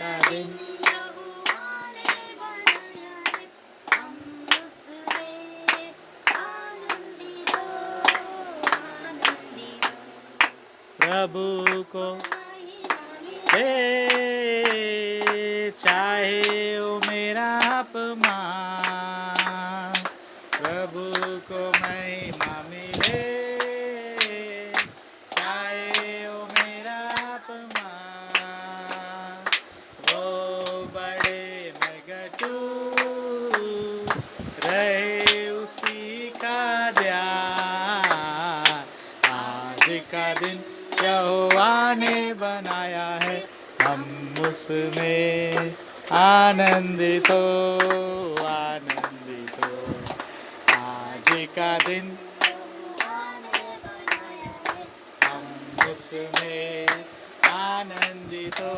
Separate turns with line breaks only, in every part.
का दिन प्रभु को हे चाहे ओ मेरा अपमान, प्रभु को महिमा मिले, चाहे ओ मेरा अपमान, वो बड़े मैं घटू रहे उसी का ध्यान। आज का दिन यहोवा ने बनाया है, हम उसमें आनंदित हो, आनंदित हो। आज का दिन हम उसमें आनंदित हो,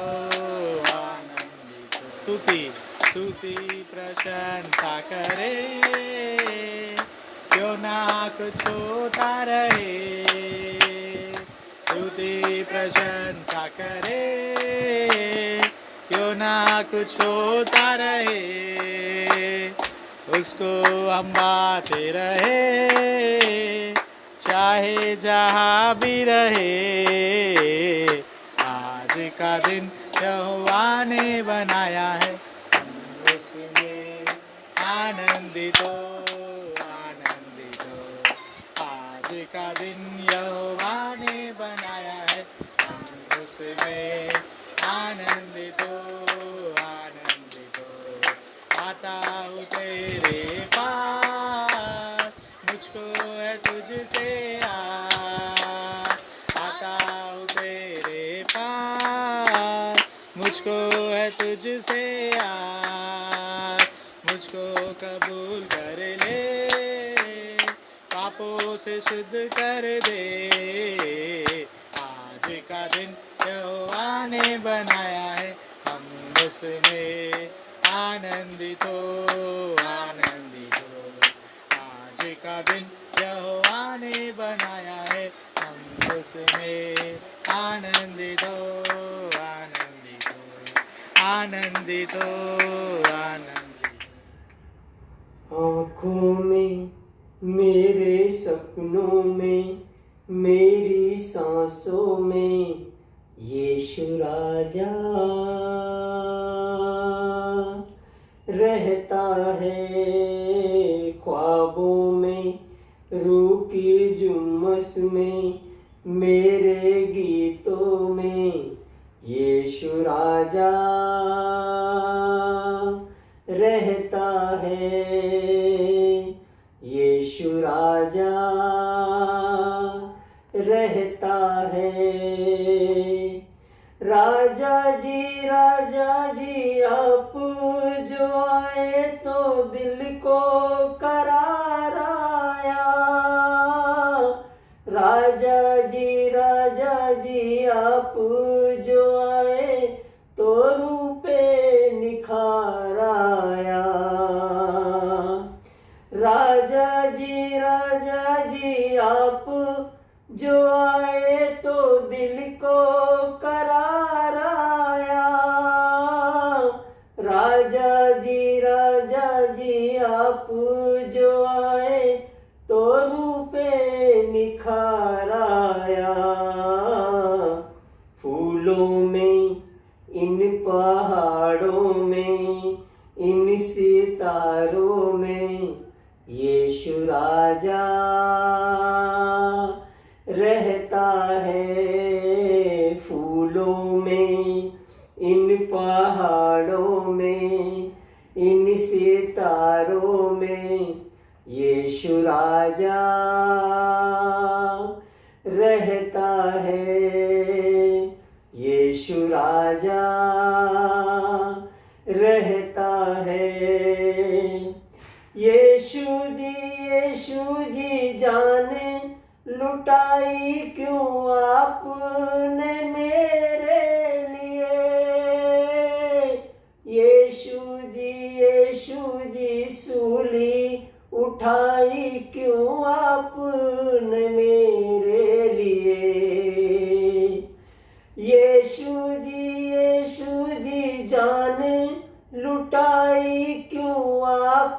आनंदित हो। स्तुति स्तुति प्रशंसा करे, क्यों ना कुछ होता रहे। स्तुति प्रशंसा करे, क्यों ना कुछ होता रहे। उसको हम गाते रहे, चाहे जहाँ भी रहे। आज का दिन यहोवा ने बनाया है, हम उसमें आनंदित हो, आनंदित हो। आज का दिन यहोवा ने बनाया है, हम उसमें आनंदित हो, आनंदित हो। आता हूँ तेरे पास, मुझको है तुझसे आता हूँ तेरे पास, मुझको है तुझसे मुझको कबूल कर ले, पापों से शुद्ध कर दे। आज का दिन यहोवा ने बनाया है, हम उसमें आनंदित हो, आनंदित हो। आज का दिन यहोवा ने बनाया है, हम उसमें आनंदित हो, आनंदित हो, आनंदित हो, आनंदित।
आँखों में, मेरे सपनों में, मेरी सांसों में यीशु राजा रहता है। ख्वाबों में, रूह की जुम्मस में, मेरे गीतों में यीशु राजा रहता है। यीशु राजा रहता है। राजा जी आप जो आए तो दिल को करार आया। राजा जी आप जो आए तो रूह पे निखार आया। राजा जी आप जो आए तो दिल को करार आया। राजा जी आप जो आए तो रूह पे निखार आया। फूलों में, इन पहाड़ों में, इन सितारों में यीशु राजा रहता है। फूलों में, इन पहाड़ों में, इन सितारों में यीशु राजा रहता है। यीशु राजा रहता है। यीशु जी जाने लुटाई क्यों आपने मेरे लिए। यीशु जी सूली उठाई क्यों आपने मेरे लिए। यीशु जी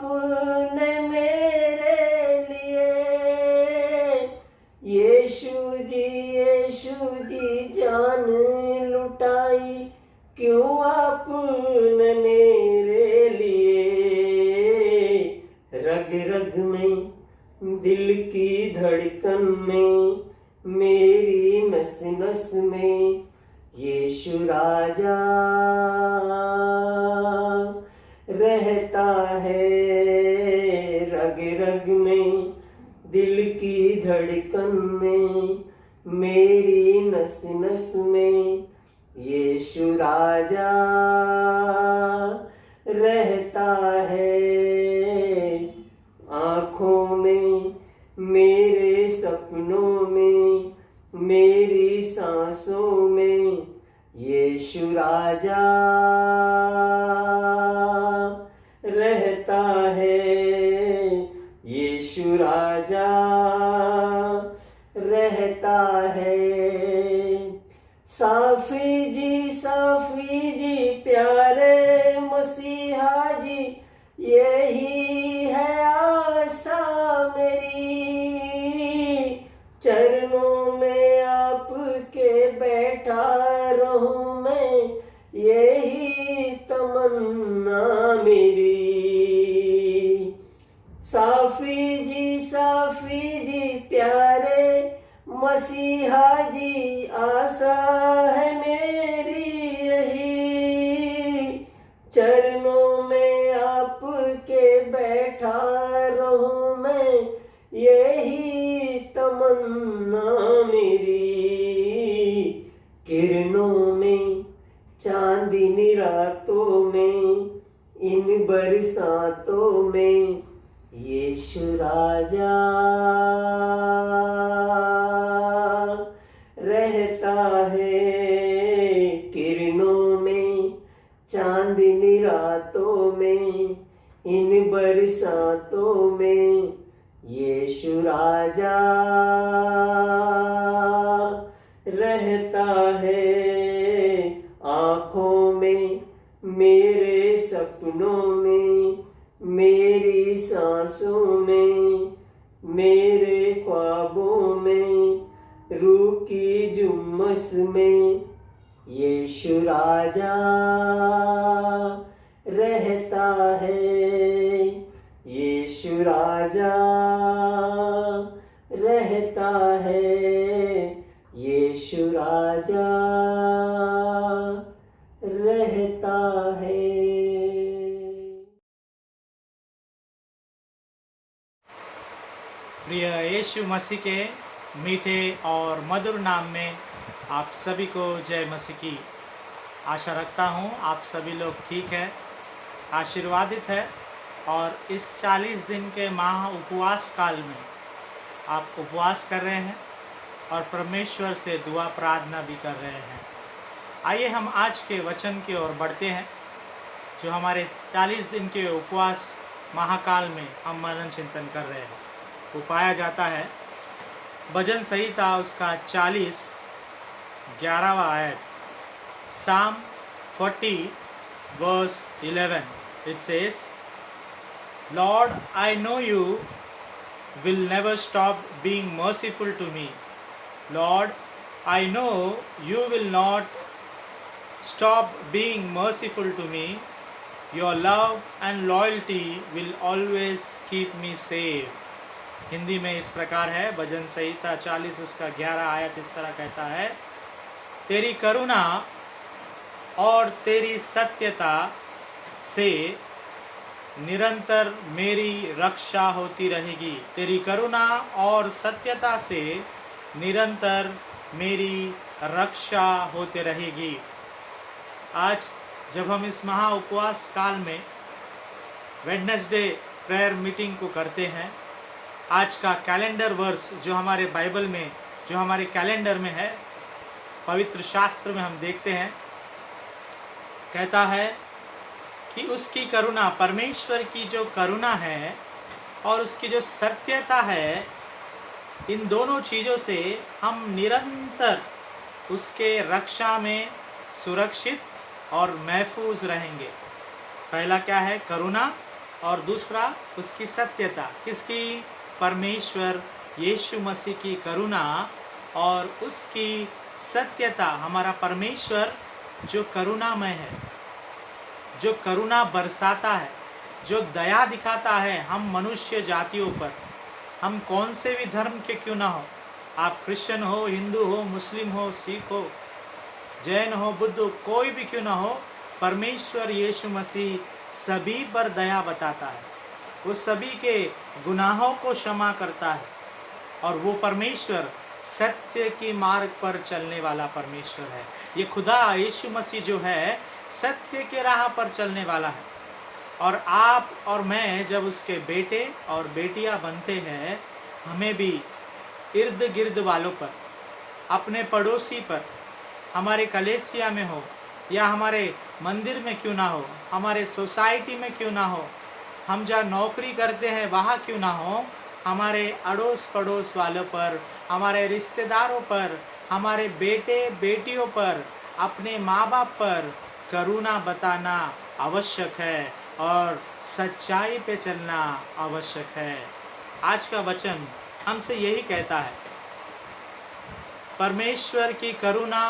आपने मेरे लिए। यीशु जी जान लुटाई क्यों आपने मेरे लिए। रग रग में, दिल की धड़कन में, मेरी नस नस में यीशु राजा रहता है। रग रग में, दिल की धड़कन में, मेरी नस नस में यीशु राजा रहता है। आँखों में, मेरे सपनों में, मेरी सांसों में यीशु राजा रहता है। यीशु राजा रहता है। साफी जी प्यारे मसीहा जी, यही है आशा मेरी। चरणों में आपके बैठा रहूं मैं, यही तमन्ना मेरी। साफी जी प्यारे मसीहा जी, आशा है मेरी यही। चरणों में आपके बैठा रहूं मैं, यही तमन्ना मेरी। किरणों में, चांदनी रातों में, इन बरसातों में यीशु राजा रहता है। किरणों में, चांदनी रातों में, इन बरसातों में यीशु राजा रहता है। आँखों में, मेरे सपनों में, मेरी सांसों में, मेरे ख्वाबों में, रूह की जुम्मस में यीशु राजा रहता है। यीशु राजा रहता है। यीशु राजा रहता है।
प्रिय यीशु मसीह के मीठे और मधुर नाम में आप सभी को जय मसीह की। आशा रखता हूँ आप सभी लोग ठीक हैं, आशीर्वादित है और इस 40 दिन के माह उपवास काल में आप उपवास कर रहे हैं और परमेश्वर से दुआ प्रार्थना भी कर रहे हैं। आइए हम आज के वचन की ओर बढ़ते हैं, जो हमारे 40 दिन के उपवास महाकाल में हम मनन चिंतन कर रहे हैं। वो पाया जाता है भजन संहिता उसका 40 11वां आयत, Psalm 40 verse 11. It says, Lord, I know you will never stop being merciful to me. Lord, I know you will not stop being merciful to me. Your love and loyalty will always keep me safe. Hindi में इस प्रकार है, भजन संहिता 40 उसका 11 आयत इस तरह कहता है, तेरी करुणा और तेरी सत्यता से निरंतर मेरी रक्षा होती रहेगी। तेरी करुणा और सत्यता से निरंतर मेरी रक्षा होती रहेगी। आज जब हम इस महा उपवास काल में वेडनेसडे प्रेयर मीटिंग को करते हैं, आज का कैलेंडर वर्स जो हमारे बाइबल में, जो हमारे कैलेंडर में है, पवित्र शास्त्र में हम देखते हैं, कहता है कि उसकी करुणा, परमेश्वर की जो करुणा है और उसकी जो सत्यता है, इन दोनों चीज़ों से हम निरंतर उसके रक्षा में सुरक्षित और महफूज रहेंगे। पहला क्या है? करुणा और दूसरा उसकी सत्यता। किसकी? परमेश्वर यीशु मसीह की करुणा और उसकी सत्यता। हमारा परमेश्वर जो करुणामय है, जो करुणा बरसाता है, जो दया दिखाता है हम मनुष्य जातियों पर, हम कौन से भी धर्म के क्यों ना हो, आप क्रिश्चियन हो, हिंदू हो, मुस्लिम हो, सिख हो, जैन हो, बुद्ध हो, कोई भी क्यों ना हो, परमेश्वर यीशु मसीह सभी पर दया बताता है। वो सभी के गुनाहों को क्षमा करता है और वो परमेश्वर सत्य के मार्ग पर चलने वाला परमेश्वर है। ये खुदा यीशु मसीह जो है सत्य के राह पर चलने वाला है। और आप और मैं जब उसके बेटे और बेटियां बनते हैं, हमें भी इर्द गिर्द वालों पर, अपने पड़ोसी पर, हमारे कलेसिया में हो या हमारे मंदिर में क्यों ना हो, हमारे सोसाइटी में क्यों ना हो, हम जहाँ नौकरी करते हैं वहाँ क्यों ना हो, हमारे अड़ोस पड़ोस वालों पर, हमारे रिश्तेदारों पर, हमारे बेटे बेटियों पर, अपने माँ बाप पर करुणा बताना आवश्यक है और सच्चाई पे चलना आवश्यक है। आज का वचन हमसे यही कहता है, परमेश्वर की करुणा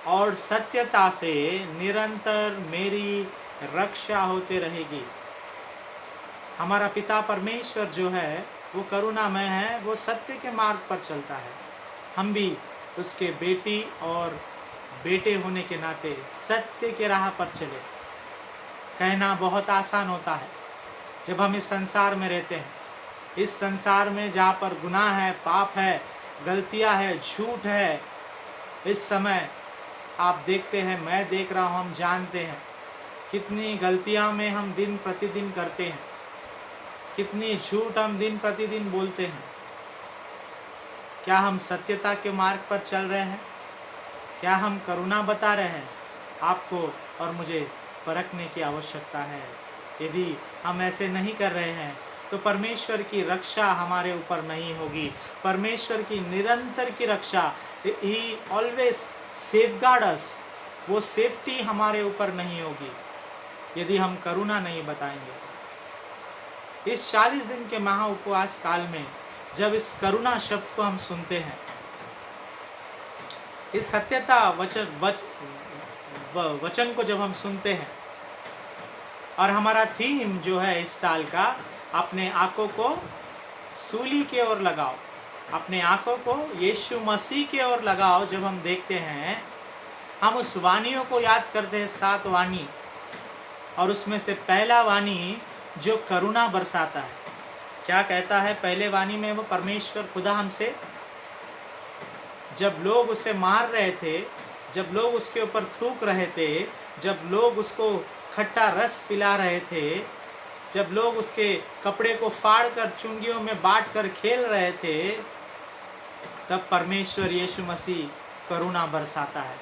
और सत्यता से निरंतर मेरी रक्षा होते रहेगी। हमारा पिता परमेश्वर जो है वो करुणामय है, वो सत्य के मार्ग पर चलता है। हम भी उसके बेटी और बेटे होने के नाते सत्य के राह पर चले। कहना बहुत आसान होता है जब हम इस संसार में रहते हैं। इस संसार में जहाँ पर गुनाह है, पाप है, गलतियाँ है, झूठ है, इस समय आप देखते हैं, मैं देख रहा हूँ, हम जानते हैं कितनी गलतियाँ में हम दिन प्रतिदिन करते हैं, कितनी झूठ हम दिन प्रतिदिन बोलते हैं। क्या हम सत्यता के मार्ग पर चल रहे हैं? क्या हम करुणा बता रहे हैं? आपको और मुझे परखने की आवश्यकता है। यदि हम ऐसे नहीं कर रहे हैं तो परमेश्वर की रक्षा हमारे ऊपर नहीं होगी। परमेश्वर की निरंतर की रक्षा, ही ऑलवेज सेफगार्ड अस, वो सेफ्टी हमारे ऊपर नहीं होगी यदि हम करुणा नहीं बताएंगे। इस 40 दिन के महा उपवास काल में जब इस करुणा शब्द को हम सुनते हैं, इस सत्यता वचन को जब हम सुनते हैं, और हमारा थीम जो है इस साल का, अपने आंखों को सूली के ओर लगाओ, अपने आंखों को यीशु मसीह के ओर लगाओ। जब हम देखते हैं, हम उस वाणियों को याद करते हैं, 7 वाणी, और उसमें से पहला वाणी जो करुणा बरसाता है। क्या कहता है पहले वाणी में? वो परमेश्वर खुदा हमसे, जब लोग उसे मार रहे थे, जब लोग उसके ऊपर थूक रहे थे, जब लोग उसको खट्टा रस पिला रहे थे, जब लोग उसके कपड़े को फाड़ कर चुंगियों में बांट कर खेल रहे थे, तब परमेश्वर यीशु मसीह करुणा बरसाता है।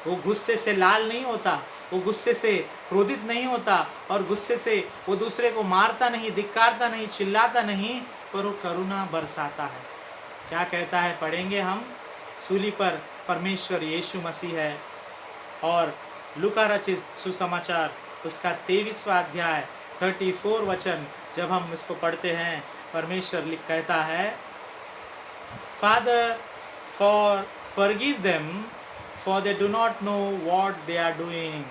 वो गुस्से से लाल नहीं होता, वो गुस्से से क्रोधित नहीं होता, और गुस्से से वो दूसरे को मारता नहीं, धिक्कारता नहीं, चिल्लाता नहीं, पर वो करुणा बरसाता है। क्या कहता है? पढ़ेंगे हम। सूली पर परमेश्वर यीशु मसीह है। और लूका रचित सुसमाचार उसका 23वां अध्याय 34 वचन जब हम इसको पढ़ते हैं, परमेश्वर कहता है, father forgive them for they do not know what they are doing।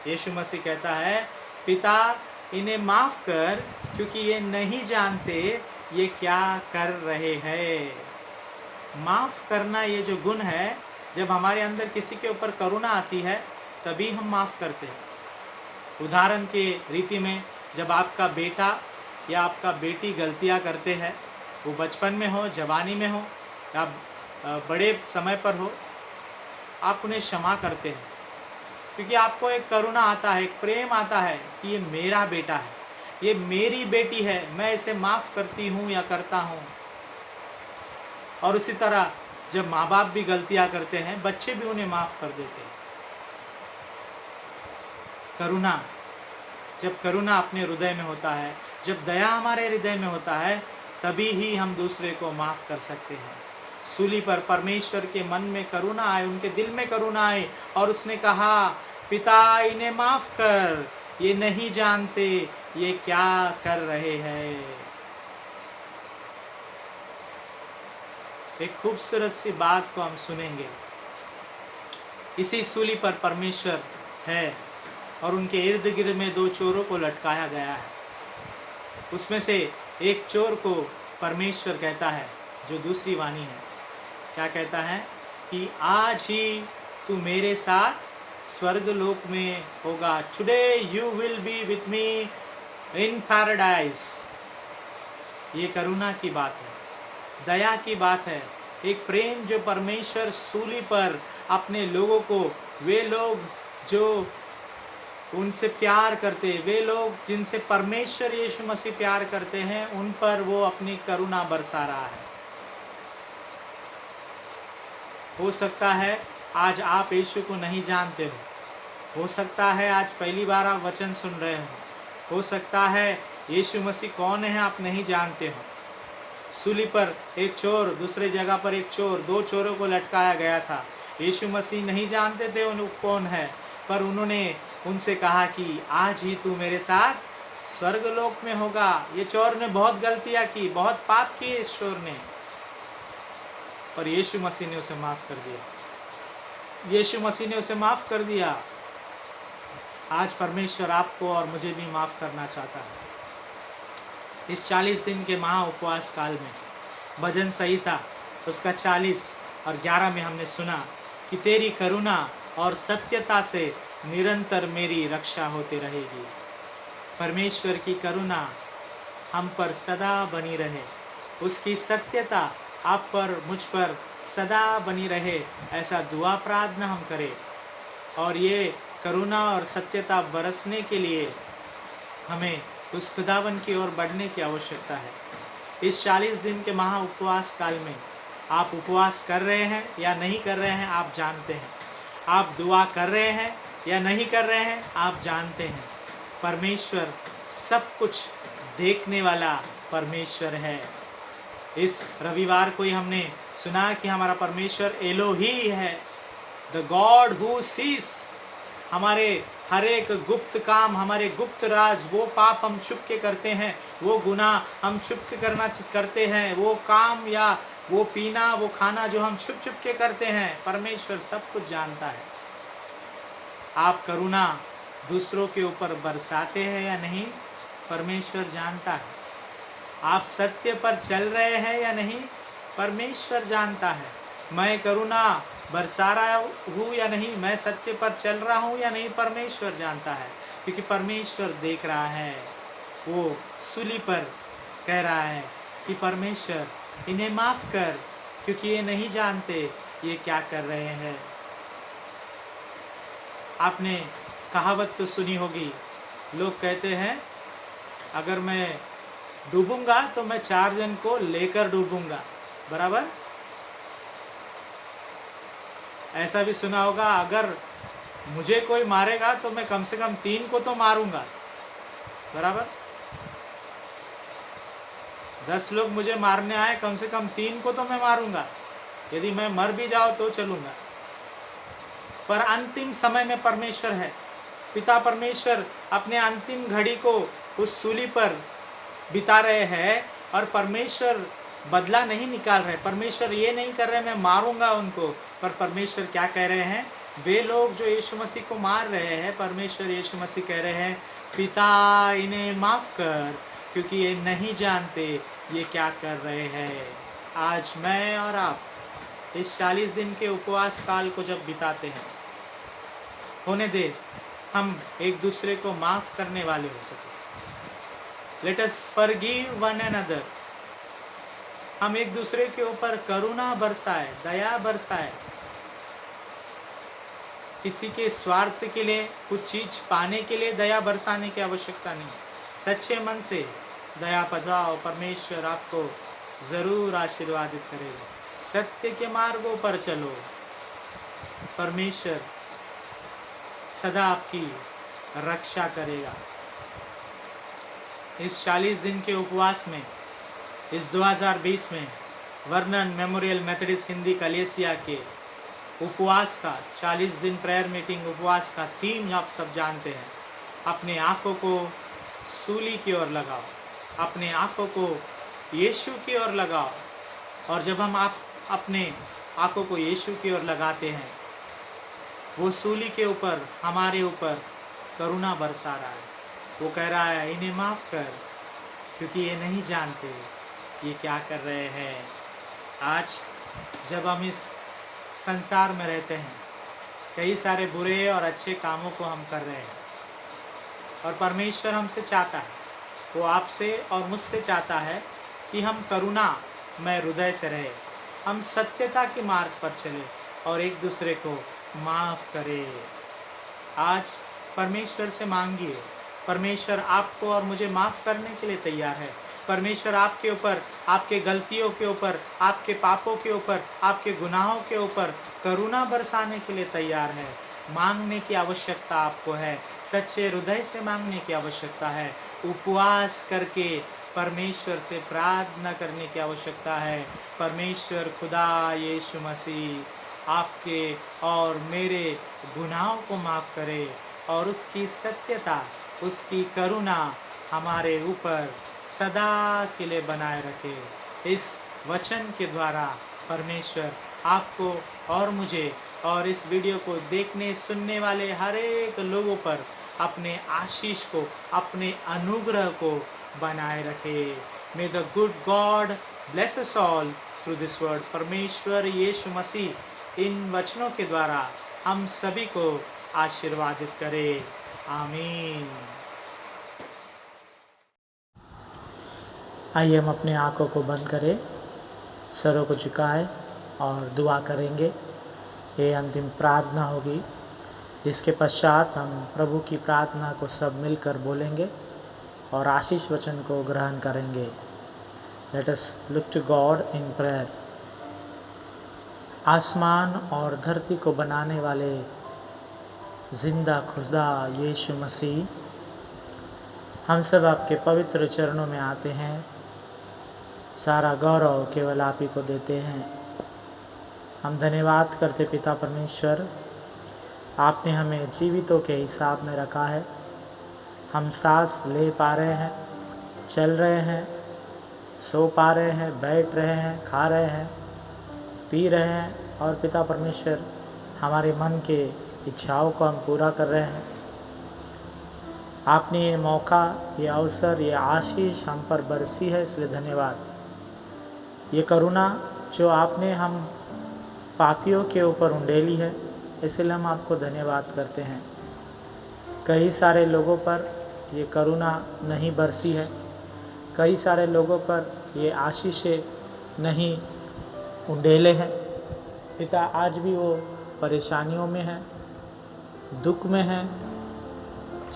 यीशु मसीह कहता है, पिता इन्हें माफ़ कर क्योंकि ये नहीं जानते ये क्या कर रहे हैं। माफ़ करना ये जो गुण है, जब हमारे अंदर किसी के ऊपर करुणा आती है तभी हम माफ़ करते हैं। उदाहरण के रीति में, जब आपका बेटा या आपका बेटी गलतियां करते हैं, वो बचपन में हो, जवानी में हो या बड़े समय पर हो, आप उन्हें क्षमा करते हैं क्योंकि आपको एक करुणा आता है, एक प्रेम आता है कि ये मेरा बेटा है, ये मेरी बेटी है, मैं इसे माफ़ करती हूँ या करता हूँ। और उसी तरह जब माँ बाप भी गलतियाँ करते हैं, बच्चे भी उन्हें माफ़ कर देते हैं। करुणा, जब करुणा अपने हृदय में होता है, जब दया हमारे हृदय में होता है, तभी ही हम दूसरे को माफ़ कर सकते हैं। सूली पर परमेश्वर के मन में करुणा आए, उनके दिल में करुणा आई, और उसने कहा, पिता इन्हें माफ़ कर, ये नहीं जानते ये क्या कर रहे हैं। एक खूबसूरत सी बात को हम सुनेंगे। इसी सूली पर परमेश्वर है और उनके इर्द गिर्द में दो चोरों को लटकाया गया है। उसमें से एक चोर को परमेश्वर कहता है, जो दूसरी वाणी है, क्या कहता है कि आज ही तू मेरे साथ स्वर्ग लोक में होगा। Today you will be with me in paradise. ये करुणा की बात है, दया की बात है, एक प्रेम जो परमेश्वर सूली पर अपने लोगों को, वे लोग जो उनसे प्यार करते, वे लोग जिनसे परमेश्वर यीशु मसीह प्यार करते हैं, उन पर वो अपनी करुणा बरसा रहा है। हो सकता है आज आप यीशु को नहीं जानते हो सकता है आज पहली बार आप वचन सुन रहे हो सकता है यीशु मसीह कौन है आप नहीं जानते हो। सूली पर एक चोर, दूसरे जगह पर एक चोर, दो चोरों को लटकाया गया था। यीशु मसीह नहीं जानते थे उन कौन है, पर उन्होंने उनसे कहा कि आज ही तू मेरे साथ स्वर्गलोक में होगा। ये चोर ने बहुत गलतियां की, बहुत पाप किए इस चोर ने, पर यीशु मसीह ने उसे माफ़ कर दिया। यीशु मसीह ने उसे माफ़ कर दिया। आज परमेश्वर आपको और मुझे भी माफ़ करना चाहता है। इस 40 दिन के महा उपवास काल में भजन संहिता उसका 40 और 11 में हमने सुना कि तेरी करुणा और सत्यता से निरंतर मेरी रक्षा होती रहेगी। परमेश्वर की करुणा हम पर सदा बनी रहे, उसकी सत्यता आप पर, मुझ पर सदा बनी रहे, ऐसा दुआ प्रार्थना हम करें। और ये करुणा और सत्यता बरसने के लिए हमें उस खुदावन की ओर बढ़ने की आवश्यकता है। इस 40 दिन के महा उपवास काल में आप उपवास कर रहे हैं या नहीं कर रहे हैं आप जानते हैं। आप दुआ कर रहे हैं या नहीं कर रहे हैं आप जानते हैं। परमेश्वर सब कुछ देखने वाला परमेश्वर है। इस रविवार को ही हमने सुना कि हमारा परमेश्वर एलोही है, द गॉड हु सीज। हमारे हर एक गुप्त काम, हमारे गुप्त राज, वो पाप हम छुप के करते हैं, वो गुनाह हम छुप के करते हैं, वो काम या वो पीना, वो खाना जो हम छुप छुप के करते हैं, परमेश्वर सब कुछ जानता है। आप करुणा दूसरों के ऊपर बरसाते हैं या नहीं, परमेश्वर जानता है। आप सत्य पर चल रहे हैं या नहीं, परमेश्वर जानता है। मैं करुणा बरसा रहा हूँ या नहीं, मैं सत्य पर चल रहा हूँ या नहीं, परमेश्वर जानता है। क्योंकि परमेश्वर देख रहा है। वो सूली पर कह रहा है कि परमेश्वर इन्हें माफ़ कर, क्योंकि ये नहीं जानते ये क्या कर रहे हैं। आपने कहावत तो सुनी होगी, लोग कहते हैं अगर मैं डूबूंगा तो मैं 4 जन को लेकर डूबूंगा, बराबर। ऐसा भी सुना होगा, अगर मुझे कोई मारेगा तो मैं कम से कम 3 को तो मारूंगा, बराबर। 10 लोग मुझे मारने आए, कम से कम 3 को तो मैं मारूंगा, यदि मैं मर भी जाऊं तो चलूंगा। पर अंतिम समय में परमेश्वर है, पिता परमेश्वर अपने अंतिम घड़ी को उस सूली पर बिता रहे हैं और परमेश्वर बदला नहीं निकाल रहे। परमेश्वर ये नहीं कर रहे मैं मारूंगा उनको, पर परमेश्वर क्या कह रहे हैं, वे लोग जो यीशु मसीह को मार रहे हैं, परमेश्वर यीशु मसीह कह रहे हैं पिता इन्हें माफ़ कर, क्योंकि ये नहीं जानते ये क्या कर रहे हैं। आज मैं और आप इस 40 दिन के उपवास काल को जब बिताते हैं, होने दे हम एक दूसरे को माफ़ करने वाले हो सके। Let us forgive one another. हम एक दूसरे के ऊपर करुणा बरसाए, दया बरसाए। किसी के स्वार्थ के लिए, कुछ चीज पाने के लिए दया बरसाने की आवश्यकता नहीं। सच्चे मन से दया बरसाओ, परमेश्वर आपको जरूर आशीर्वादित करेगा। सत्य के मार्गों पर चलो, परमेश्वर सदा आपकी रक्षा करेगा। इस 40 दिन के उपवास में, इस 2020 में वर्णन मेमोरियल मेथोडिस्ट हिंदी कलेसिया के उपवास का 40 दिन प्रेयर मीटिंग उपवास का थीम आप सब जानते हैं। अपने आँखों को सूली की ओर लगाओ, अपने आंखों को यीशु की ओर लगाओ। और जब हम अपने आंखों को यीशु की ओर लगाते हैं, वो सूली के ऊपर हमारे ऊपर करुणा बरसा रहा है। वो कह रहा है, इन्हें माफ़ कर, क्योंकि ये नहीं जानते ये क्या कर रहे हैं। आज जब हम इस संसार में रहते हैं, कई सारे बुरे और अच्छे कामों को हम कर रहे हैं, और परमेश्वर हमसे चाहता है, वो आपसे और मुझसे चाहता है कि हम करुणा में हृदय से रहे, हम सत्यता के मार्ग पर चले और एक दूसरे को माफ़ करें। आज परमेश्वर से मांगिए, परमेश्वर आपको और मुझे माफ़ करने के लिए तैयार है। परमेश्वर आपके ऊपर, आपके गलतियों के ऊपर, आपके पापों के ऊपर, आपके गुनाहों के ऊपर करुणा बरसाने के लिए तैयार है। मांगने की आवश्यकता आपको है, सच्चे हृदय से मांगने की आवश्यकता है, उपवास करके परमेश्वर से प्रार्थना करने की आवश्यकता है। परमेश्वर खुदा यीशु मसीह आपके और मेरे गुनाहों को माफ़ करे और उसकी सत्यता, उसकी करुणा हमारे ऊपर सदा के लिए बनाए रखे। इस वचन के द्वारा परमेश्वर आपको और मुझे और इस वीडियो को देखने सुनने वाले हर एक लोगों पर अपने आशीष को, अपने अनुग्रह को बनाए रखे। मे the good God bless us all through this word. परमेश्वर यीशु मसीह इन वचनों के द्वारा हम सभी को आशीर्वादित करे। आमीन। आइए हम अपने आँखों को बंद करें, सरों को झुकाएं और दुआ करेंगे। ये अंतिम प्रार्थना होगी, जिसके पश्चात हम प्रभु की प्रार्थना को सब मिलकर बोलेंगे और आशीष वचन को ग्रहण करेंगे। Let us look to God in prayer. आसमान और धरती को बनाने वाले जिंदा खुदा यीशु मसीह, हम सब आपके पवित्र चरणों में आते हैं। सारा गौरव केवल आप ही को देते हैं। हम धन्यवाद करते पिता परमेश्वर, आपने हमें जीवितों के हिसाब में रखा है। हम सांस ले पा रहे हैं, चल रहे हैं, सो पा रहे हैं, बैठ रहे हैं, खा रहे हैं, पी रहे हैं, और पिता परमेश्वर हमारे मन के इच्छाओं को हम पूरा कर रहे हैं। आपने ये मौका, ये अवसर, ये आशीष हम पर बरसी है, इसलिए धन्यवाद। ये करुणा जो आपने हम पापियों के ऊपर उंडेली है, इसलिए हम आपको धन्यवाद करते हैं। कई सारे लोगों पर ये करुणा नहीं बरसी है, कई सारे लोगों पर ये आशीषें नहीं उंडेले हैं। पिता, आज भी वो परेशानियों में है, दुख में है,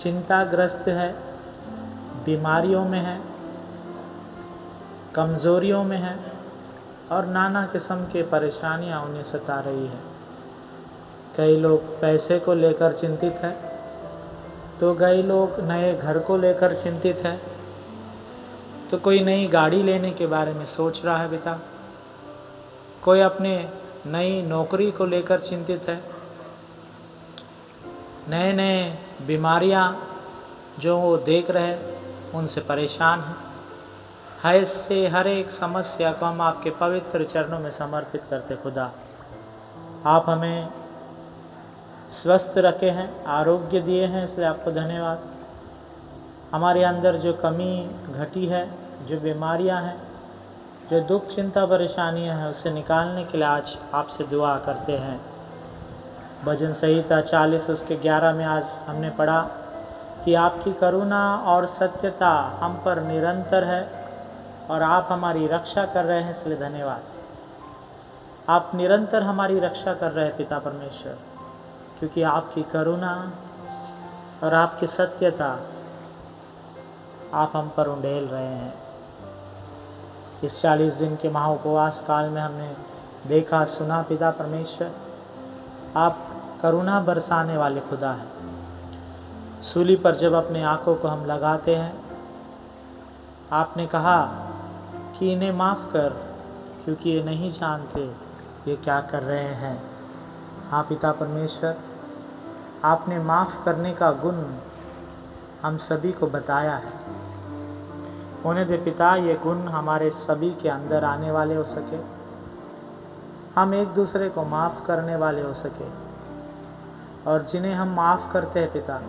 चिंताग्रस्त है, बीमारियों में है, कमज़ोरियों में है, और नाना किस्म के परेशानियां उन्हें सता रही है। कई लोग पैसे को लेकर चिंतित हैं, तो कई लोग नए घर को लेकर चिंतित हैं, तो कोई नई गाड़ी लेने के बारे में सोच रहा है पिता। कोई अपने नई नौकरी को लेकर चिंतित है। नए नए बीमारियां जो वो देख रहे हैं, उनसे परेशान हैं। ऐसे हर एक समस्या को हम आपके पवित्र चरणों में समर्पित करते खुदा। आप हमें स्वस्थ रखे हैं, आरोग्य दिए हैं, इसलिए आपको धन्यवाद। हमारे अंदर जो कमी घटी है, जो बीमारियां हैं, जो दुख, चिंता, परेशानियां हैं, उसे निकालने के लिए आज आपसे दुआ करते हैं। भजन संहिता 40 उसके 11 में आज हमने पढ़ा कि आपकी करुणा और सत्यता हम पर निरंतर है और आप हमारी रक्षा कर रहे हैं, इसलिए धन्यवाद। आप निरंतर हमारी रक्षा कर रहे हैं पिता परमेश्वर, क्योंकि आपकी करुणा और आपकी सत्यता आप हम पर उंडेल रहे हैं। इस 40 दिन के महाउपवास काल में हमने देखा, सुना पिता परमेश्वर, आप करुणा बरसाने वाले खुदा हैं। सूली पर जब अपने आंखों को हम लगाते हैं, आपने कहा कि इन्हें माफ़ कर, क्योंकि ये नहीं जानते ये क्या कर रहे हैं। हाँ पिता परमेश्वर, आपने माफ़ करने का गुण हम सभी को बताया है। होने दे पिता ये गुण हमारे सभी के अंदर आने वाले हो सके, हम एक दूसरे को माफ़ करने वाले हो सके, और जिन्हें हम माफ़ करते हैं पिता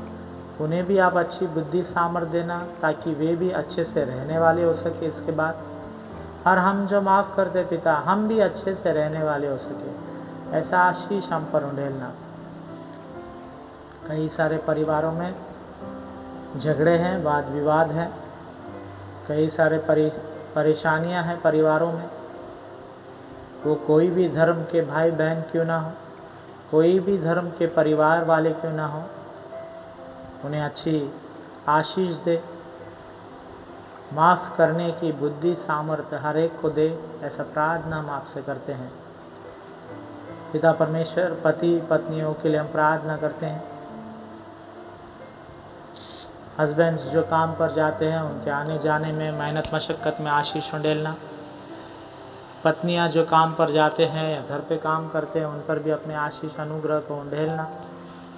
उन्हें भी आप अच्छी बुद्धि सामर्थ्य देना ताकि वे भी अच्छे से रहने वाले हो सके इसके बाद, और हम जो माफ़ करते पिता हम भी अच्छे से रहने वाले हो सके, ऐसा आशीष हम पर उंडेलना। कई सारे परिवारों में झगड़े हैं, वाद विवाद हैं, कई सारे परेशानियां हैं परिवारों में। वो कोई भी धर्म के भाई बहन क्यों ना हो, कोई भी धर्म के परिवार वाले क्यों ना हो, उन्हें अच्छी आशीष दे, माफ़ करने की बुद्धि सामर्थ्य हर एक को दे, ऐसा प्रार्थना हम आपसे करते हैं। पिता परमेश्वर, पति पत्नियों के लिए हम प्रार्थना करते हैं। हस्बैंड्स जो काम पर जाते हैं उनके आने जाने में, मेहनत मशक्क़त में आशीष उंडेलना। पत्नियां जो काम पर जाते हैं या घर पे काम करते हैं उन पर भी अपने आशीष अनुग्रह को उंडेलना।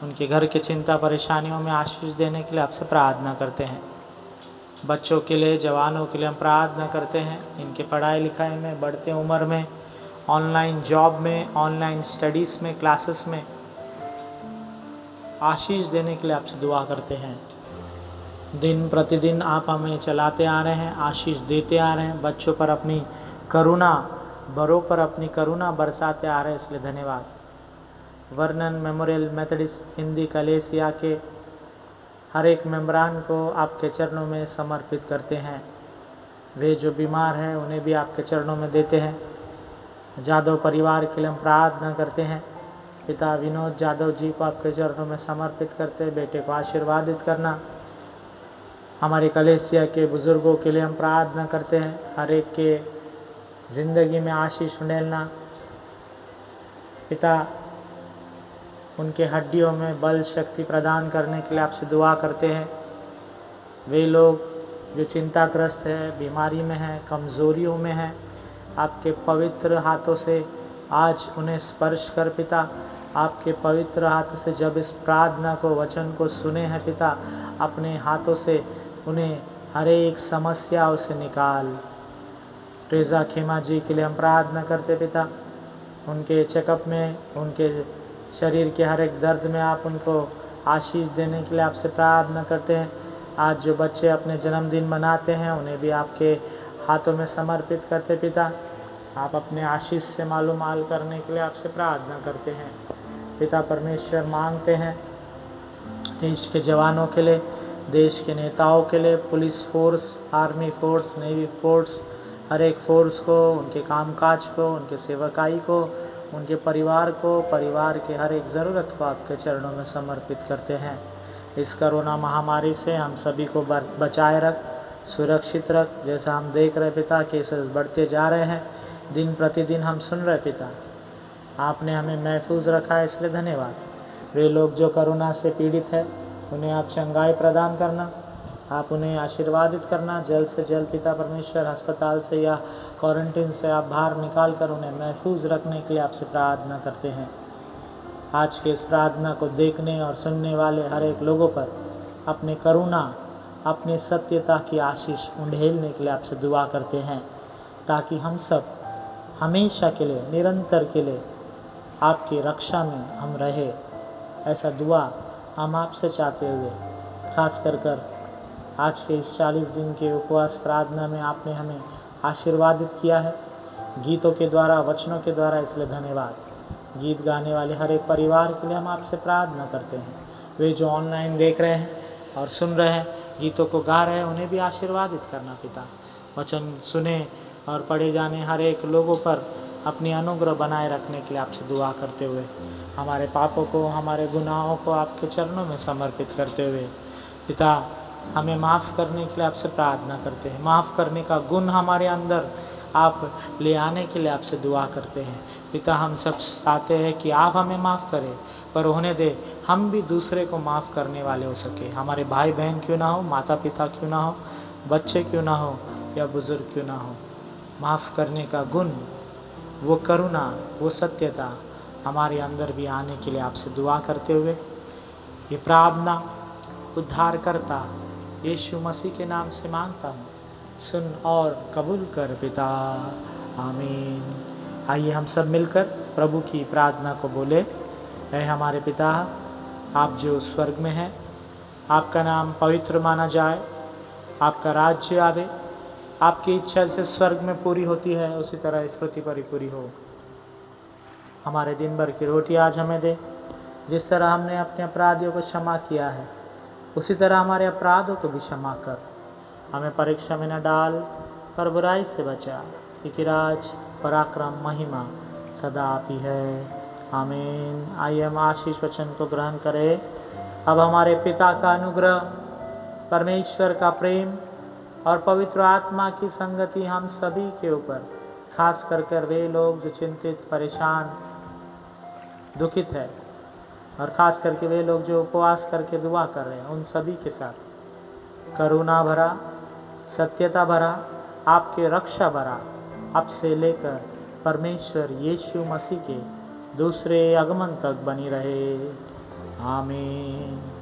उनके घर की चिंता परेशानियों में आशीष देने के लिए आपसे प्रार्थना करते हैं। बच्चों के लिए, जवानों के लिए हम प्रार्थना करते हैं। इनके पढ़ाई लिखाई में, बढ़ते उम्र में, ऑनलाइन जॉब में, ऑनलाइन स्टडीज़ में, क्लासेस में आशीष देने के लिए आपसे दुआ करते हैं। दिन प्रतिदिन आप हमें चलाते आ रहे हैं, आशीष देते आ रहे हैं। बच्चों पर अपनी करुणा, बड़ों पर अपनी करुणा बरसाते आ रहे हैं, इसलिए धन्यवाद। वर्णन मेमोरियल मेथडिस्ट हिंदी कलेसिया के हर एक मेम्बरान को आपके चरणों में समर्पित करते हैं। वे जो बीमार हैं उन्हें भी आपके चरणों में देते हैं। जादव परिवार के लिए हम प्रार्थना करते हैं। पिता विनोद जादव जी को आपके चरणों में समर्पित करते हैं। बेटे को आशीर्वादित करना। हमारे कलेसिया के बुज़ुर्गों के लिए हम प्रार्थना करते हैं। हर एक के ज़िंदगी में आशीष उंडेलना। पिता उनके हड्डियों में बल शक्ति प्रदान करने के लिए आपसे दुआ करते हैं। वे लोग जो चिंताग्रस्त है, बीमारी में हैं, कमज़ोरियों में हैं, आपके पवित्र हाथों से आज उन्हें स्पर्श कर पिता। आपके पवित्र हाथों से जब इस प्रार्थना को, वचन को सुने हैं पिता, अपने हाथों से उन्हें हर एक समस्याओं से निकाल। ट्रेजा खेमा जी के लिए हम प्रार्थना करते पिता। उनके चेकअप में, उनके शरीर के हर एक दर्द में आप उनको आशीष देने के लिए आपसे प्रार्थना करते हैं। आज जो बच्चे अपने जन्मदिन मनाते हैं उन्हें भी आपके हाथों में समर्पित करते पिता। आप अपने आशीष से मालूमाल करने के लिए आपसे प्रार्थना करते हैं। पिता परमेश्वर मांगते हैं देश के जवानों के लिए, देश के नेताओं के लिए, police force, army force, navy force, हर एक फोर्स को, उनके कामकाज को, उनके सेवकाई को, उनके परिवार को, परिवार के हर एक ज़रूरत को आपके चरणों में समर्पित करते हैं। इस कोरोना महामारी से हम सभी को बचाए रख, सुरक्षित रख। जैसा हम देख रहे पिता केसेस बढ़ते जा रहे हैं, दिन प्रतिदिन हम सुन रहे पिता, आपने हमें महफूज रखा है, इसलिए धन्यवाद। वे लोग जो कोरोना से पीड़ित है उन्हें आप चंगाई प्रदान करना, आप उन्हें आशीर्वादित करना। जल्द से जल्द पिता परमेश्वर अस्पताल से या क्वारंटीन से आप बाहर निकाल कर उन्हें महफूज रखने के लिए आपसे प्रार्थना करते हैं। आज के इस प्रार्थना को देखने और सुनने वाले हर एक लोगों पर अपने करुणा, अपने सत्यता की आशीष उंडेलने के लिए आपसे दुआ करते हैं, ताकि हम सब हमेशा के लिए, निरंतर के लिए आपकी रक्षा में हम रहे। ऐसा दुआ हम आपसे चाहते हुए, खास कर आज के इस 40 दिन के उपवास प्रार्थना में आपने हमें आशीर्वादित किया है गीतों के द्वारा, वचनों के द्वारा, इसलिए धन्यवाद। गीत गाने वाले हर एक परिवार के लिए हम आपसे प्रार्थना करते हैं। वे जो ऑनलाइन देख रहे हैं और सुन रहे हैं, गीतों को गा रहे हैं, उन्हें भी आशीर्वादित करना पिता। वचन सुने और पढ़े जाने हर एक लोगों पर अपनी अनुग्रह बनाए रखने के लिए आपसे दुआ करते हुए, हमारे पापों को, हमारे गुनाहों को आपके चरणों में समर्पित करते हुए पिता, हमें माफ़ करने के लिए आपसे प्रार्थना करते हैं। माफ़ करने का गुण हमारे अंदर आप ले आने के लिए आपसे दुआ करते हैं पिता। हम सब चाहते हैं कि आप हमें माफ़ करें, पर होने दे हम भी दूसरे को माफ़ करने वाले हो सके। हमारे भाई बहन क्यों ना हो, माता पिता क्यों ना हो, बच्चे क्यों ना हो या बुज़ुर्ग क्यों ना हो, माफ़ करने का गुण, वो करुणा, वो सत्यता हमारे अंदर भी आने के लिए आपसे दुआ करते हुए ये प्रार्थना उद्धारकर्ता यीशु मसीह के नाम से मांगता हूँ, सुन और कबूल कर पिता, आमीन। आइए हम सब मिलकर प्रभु की प्रार्थना को बोले। ऐ हमारे पिता, आप जो स्वर्ग में हैं, आपका नाम पवित्र माना जाए, आपका राज्य आवे, आपकी इच्छा जैसे स्वर्ग में पूरी होती है उसी तरह इस पृथ्वी पर ही पूरी हो। हमारे दिन भर की रोटी आज हमें दे, जिस तरह हमने अपने अपराधियों को क्षमा किया है उसी तरह हमारे अपराधों को भी क्षमा कर, हमें परीक्षा में न डाल पर बुराई से बचा, क्योंकि राज, पराक्रम, महिमा सदा आप ही है, आमीन। आइए हम आशीष वचन को ग्रहण करें। अब हमारे पिता का अनुग्रह, परमेश्वर का प्रेम और पवित्र आत्मा की संगति हम सभी के ऊपर, खास कर वे लोग जो चिंतित, परेशान, दुखित है, और खास करके वे लोग जो उपवास करके दुआ कर रहे हैं, उन सभी के साथ करुणा भरा, सत्यता भरा, आपके रक्षा भरा, अब से लेकर परमेश्वर यीशु मसीह के दूसरे आगमन तक बनी रहे, आमीन।